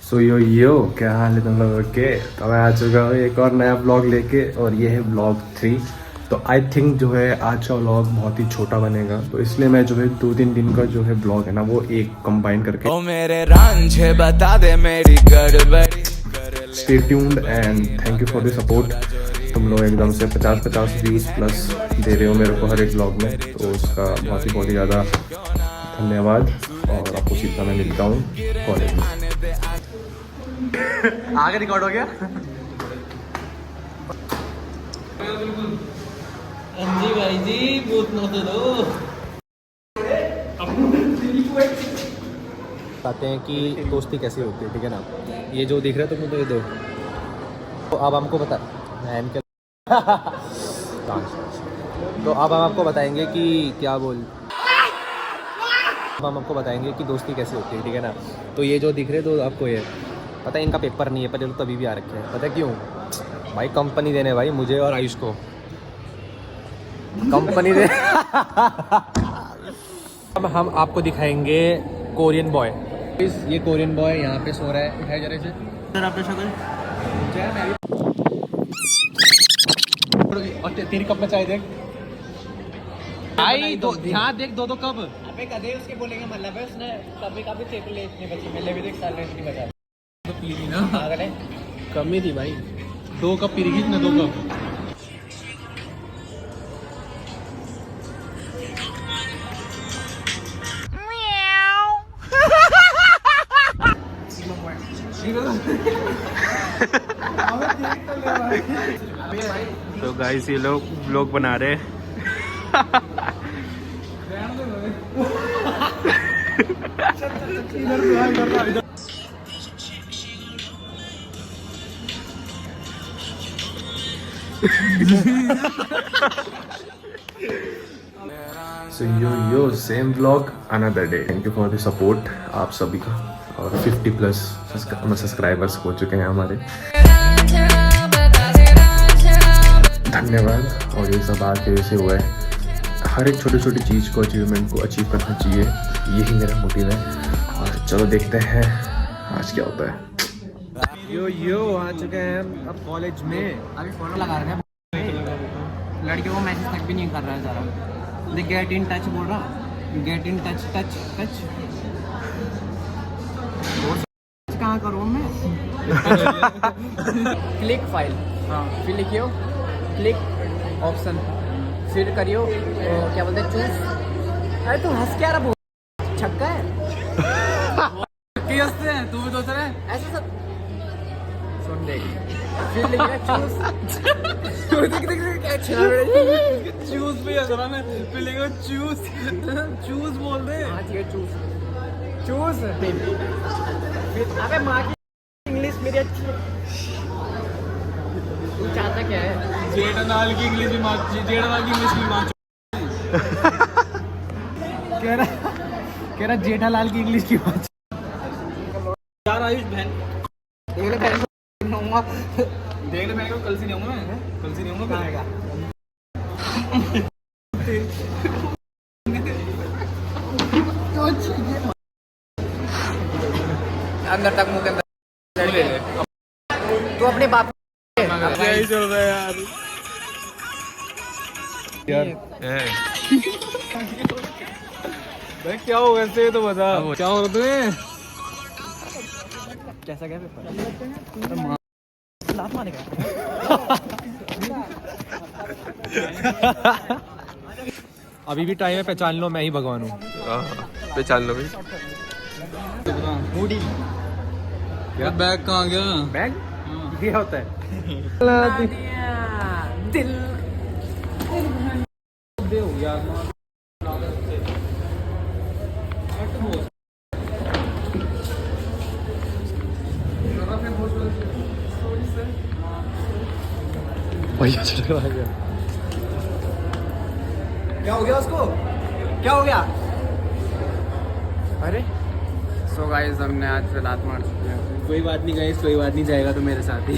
सो यो क्या हाल है तुम लोगों के। तो मैं आ चुका हूँ एक और नया ब्लॉग लेके और ये है ब्लॉग 3। तो आई थिंक जो है आज का व्लॉग बहुत ही छोटा बनेगा, तो इसलिए मैं जो है 2-3 दिन का जो है ब्लॉग है ना वो एक कंबाइन करके ओ मेरे रांझे बता दे मेरी गड़बड़ी। Stay tuned and thank you for the support. तुम लोग एकदम से 50-50 व्यूज़ प्लस दे रहे हो मेरे को हर एक ब्लॉग में, तो उसका बहुत ही ज़्यादा धन्यवाद। और आपको सीधा मैं मिलता हूँ कॉलेज में। आगे रिकॉर्ड हो गया। जी भाई जी बहुत न तो दो। बताते हैं कि दोस्ती कैसी होती है, ठीक है ना। ये जो दिख रहा है तुम तो ये दो, तो अब हमको बता तो अब हम आपको बताएंगे कि क्या बोल अब हम आपको बताएंगे कि दोस्ती कैसी होती है, ठीक है ना। तो ये जो दिख रहे तो आपको ये पता है इनका पेपर नहीं है, पर ये लोग तभी भी आ रखे हैं। पता है क्यों भाई? कंपनी देने भाई मुझे और आयुष को कंपनी दे। अब हम आपको दिखाएंगे कोरियन बॉय। ये कोरियन बॉय यहाँ पे सो रहा है। उठाए जरा इसे सर, आपने शक्ल और तेरी कप में चाय देख भाई, दो ध्यान देख, दो कप। अबे कदे उसके बोलेंगे मतलब है उसने कभी कभी टेबल ले इतने बच्चे मिले भी देख साल में नहीं बचा तो पी ली ना, पागल है। कम ही थी भाई। 2 कप पी रही ना, 2 कप। तो गाइस ये लोग व्लॉग बना रहे हैं। So yo same vlog another day. Thank you for the support आप सभी का। और 50 प्लस सब्सक्राइबर्स हो चुके हैं हमारे, धन्यवाद। और ये सब आज जैसे हुआ है, हर एक छोटी छोटी चीज़ को अचीवमेंट को अचीव करना चाहिए, यही मेरा मोटिव है। और चलो देखते हैं आज क्या होता है। यो आ चुके हैं हम अब कॉलेज में। अभी फोटो लगा रहे हैं, लड़कियों को मैसेज तक भी नहीं कर रहा है सारा। देख गेट इन टच बोल रहा, get in touch touch touch कहाँ करूँ मैं? क्लिक फाइल, हाँ फिर लिखियो क्लिक ऑप्शन, फिर करियो क्या बोलते हैं चूज। अरे तू हंस क्या रहा, बोल छक्का है। हंसते हैं, तू भी दोस्त है ऐसे सब। सुन देख, फिर लिखना चूज। चूज भी हंस रहा मैं, फिर लिखो चूज। चूज बोल दे। हाँ ठीक है चूज चूज। फिर अबे माँ की इंग्लिश मेरी अच्छी है। तू चाहता क्या है? जेठालाल की इंग्लिश भी मार, जेठालाल की इंग्लिश भी मार। कह रहा जेठालाल की इंग्लिश की बात। यार आयुष बहन देख ले, बहन आऊंगा, देख ले, मैं कल से नहीं आऊंगा, मैं कल से नहीं आऊंगा। कहाँ आएगा? अंदर तक मुंह के अंदर ले ले। तू अपने बाप क्या ही चल रहा है यार भाई, क्या हो वैसे तो बता, क्या हो रहा तुम्हें? कैसा गया पेपर? लात मारने का। अभी भी टाइम है, पहचान लो मैं ही भगवान हूँ। पहचान लो भाई। मूडी क्या बैग कहाँ गया? बैग ये होता है दिल। भैया चढ़ गया। क्या हो गया उसको? क्या हो गया? अरे सो गाइस हमने आज से लात मार चुके हैं। कोई बात नहीं गाइस, कोई बात नहीं, जाएगा तो मेरे साथ ही।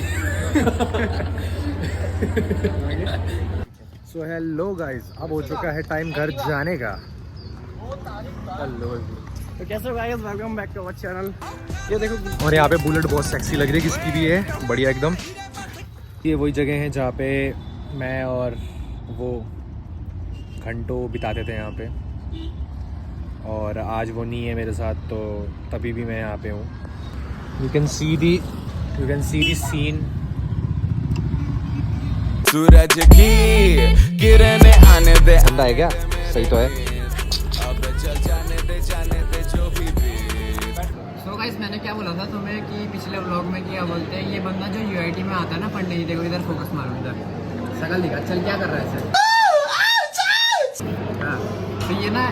सो हेलो गाइस, अब हो चुका है टाइम घर जाने का। हेलो तो कैसे हो guys, welcome back to our channel. ये देखो, और यहाँ पे बुलेट बहुत सेक्सी लग रही है, किसकी भी है, बढ़िया एकदम। ये वही जगह है जहाँ पे मैं और वो घंटों बिताते थे यहाँ पे, और आज वो नहीं है मेरे साथ, तो तभी भी मैं यहाँ पे हूँ। You can see the scene. सूरज की किरणें आने दे। ठंडा है क्या? सही तो है। अब चल जाने दे जो भी सो गाइस, मैंने क्या बोला था तुम्हें कि पिछले व्लॉग में क्या बोलते हैं, ये बंदा जो यूआईटी में आता है ना पढ़ने, ही देखो इधर फोकस मारो, इधर शकल दिखा, चल क्या कर रहा है सर। हाँ, तो ये ना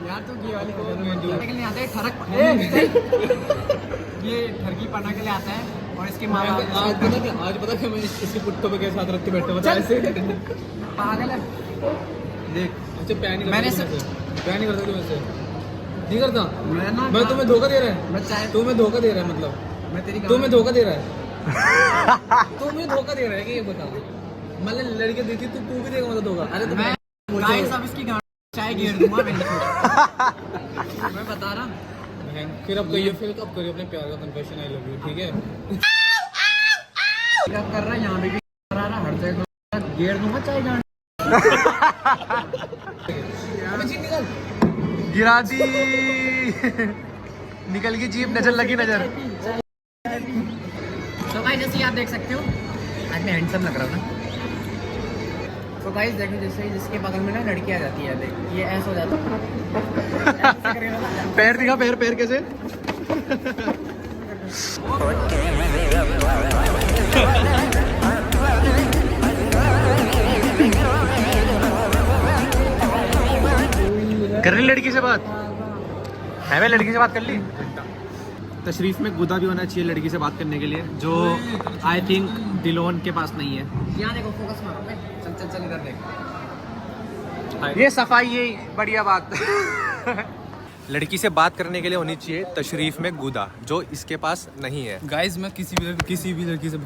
यार तो ये वाली के लिए आता है ठरक, ये ठरकी पढ़ने के लिए आता है, और इसके माँ बाप आज पता कि मैं इसके पुट्टों पे कैसे हाथ रख के बैठा हुआ था ऐसे। पागल है। देख, अच्छा प्यार नहीं मैंने प्यार नहीं कर सकती मुझसे, नहीं करता मैं तुम्हें धोखा दे रहा है, मैं चाहे तुम्हें धोखा दे रहा है, मतलब मैं तेरी तुम्हें धोखा दे रहा है तुम्हें धोखा दे रहा है कि ये बता, मतलब लड़के देखी तो तू भी देगा मतलब धोखा। अरे तो मैं गाइस अब इसकी गाड़ी चाय गिर दूंगा मैं बता रहा। फिर अब कहिए, फिर अब करिए अपने प्यार का कन्फेशन, आई लव यू, ठीक है। क्या कर रहा है यहाँ पे भी कर रहा, हर जगह गिर दूंगा चाय गाड़ी। अबे जीप निकल, गिरा दी। निकल गई जीप, नजर लगी नजर। तो गाइस जैसे आप देख सकते हो, आज मैं हैंडसम लग रहा हूँ ना। तो गाइस देखो, जैसे जिसके बगल में ना लड़की आ जाती है, देख ये ऐसा हो जाता है। पैर दिखा, पैर कैसे? कर ली लड़की से बात? है, मैं लड़की से बात कर ली। तशरीफ में गुदा भी होना चाहिए लड़की से बात करने के लिए, जो आई थिंक दिलोन के पास नहीं है। यहाँ देखो, फोकस मारो बे। चल चल चल इधर देख। ये सफाई, ये बढ़िया बात। लड़की से बात करने के लिए होनी चाहिए तशरीफ में गुदा, जो इसके पास नहीं है। गाइस मैं किसी भी लड़की से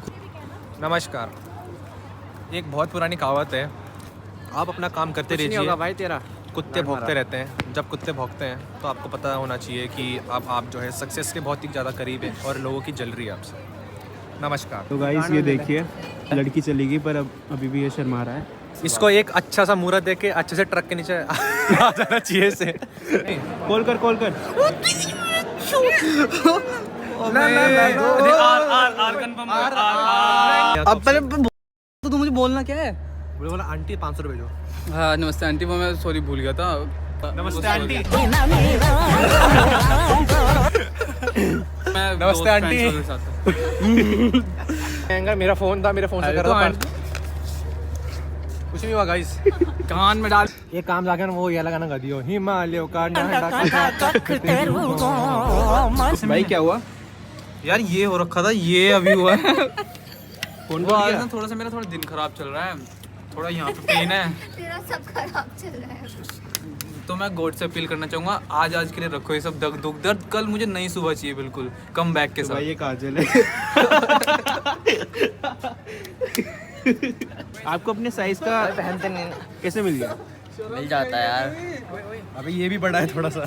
नमस्कार। एक बहुत पुरानी कहावत है, आप अपना काम करते रहिए, भाई तेरा कुत्ते भौंकते रहते हैं। जब कुत्ते भौंकते हैं तो आपको पता होना चाहिए कि आप जो है सक्सेस के बहुत ही ज़्यादा करीब है और लोगों की जल रही है आपसे। नमस्कार। तो गाइस ये देखिए, लड़की चली गई पर अब अभी भी ये शर्मा रहा है। इसको एक अच्छा सा मुहूर्त देके अच्छे से ट्रक के नीचे आ जाना चाहिए इसे। कॉल कर अब पहले तो तू मुझे बोलना क्या है? बोला आंटी 500 रुपये जो। हाँ नमस्ते आंटी, वो मैं सॉरी भूल गया था। नमस्ते आंटी। मैं नमस्ते आंटी। मेरा फोन था, मेरे फोन से कर रहा था। कुछ नहीं हुआ गाइस। कान में डाल। ये काम जाके ना वो ये लगाना गा दियो, हिमालय का भाई क्या हुआ यार? ये हो रखा था, ये अभी हुआ है। वो आज ना थोड़ा सा मेरा दिन खराब चल रहा है, थोड़ा यहाँ पे पेन है, तेरा सब खराब चल रहा है। तो मैं गॉड से अपील करना चाहूंगा, आज के लिए रखो ये सब दुख दर्द, कल मुझे नई सुबह चाहिए बिल्कुल कम बैक के साथ। ये काजल है। आपको अपने साइज का पहनते नहीं, कैसे मिल गया? मिल जाता है यार। अबे ये भी बड़ा है थोड़ा सा।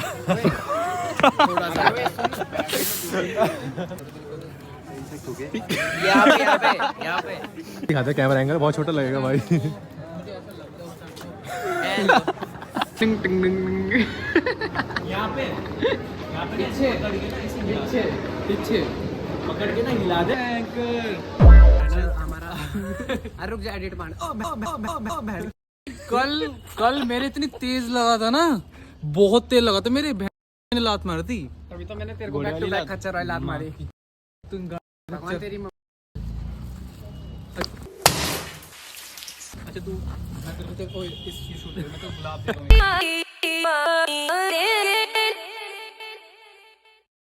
यहाँ पे दिखाते कैमरा एंगल, बहुत छोटा लगेगा भाई। पीछे पकड़ के ना हिला दे हमारा। अरे रुक जा, एडिट मार। कल मेरे इतनी तेज लगा था ना, बहुत तेज लगा था, मेरे बहन ने लात मारी थी। अभी तो मैंने तेरे को बैक टू बैक खच्चर वाली लात मारी। तुम भगवान तेरी अच्छा तू मैं तेरे को इस शूट में तो गुलाब दे दूंगा।